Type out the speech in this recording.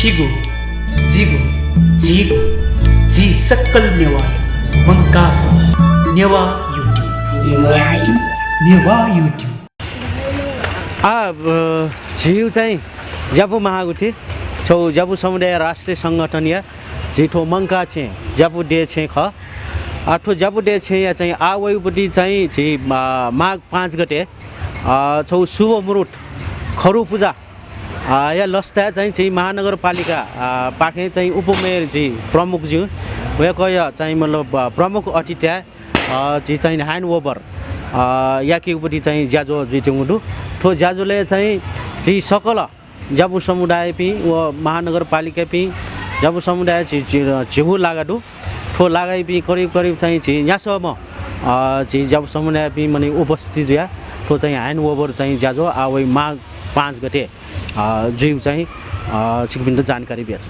छिगो जिगो झिगो झी सक्कल नेवाय मंकास नेवा युट्युब झिउ चाहिँ ज्यापु महागुठी छौ ज्यापु समुदाय राष्ट्रिय संगठन या झिठो मंका छे ज्यापु डे छे ख आठो ज्यापु डे छे या चाहिँ आवैपट्टि चाहिँ झि माघ 5 गते छौ शुभ मुरुट खरु पूजा या लस्ता चाहिँ झि महानगरपालिका पाखे चाहिँ उपमेयर झि प्रमुख ज्यू वया चाहिँ मतलब प्रमुख अतिथि झि चाहिँ ह्यान्ड ओभर या केपट्टि चाहिँ ज्याजो जिट्युङडु ठो ज्याजोले चाहिँ झि सकल ज्यापु समुदाय पि व महानगरपालिका पि ज्यापु समुदाय झिउ लागाडु ठो लगाइ पि करिब करिब चाहिँ झि यहाँसम्म झि ज्यापु समुदाय पि मने उपस्थित या ठो चाहिँ ह्यान्ड ओभर चाहिँ ज्याजो आवै माघ 5 गते जिउ चाहिँ सिकबिन्द जानकारी दिएछ।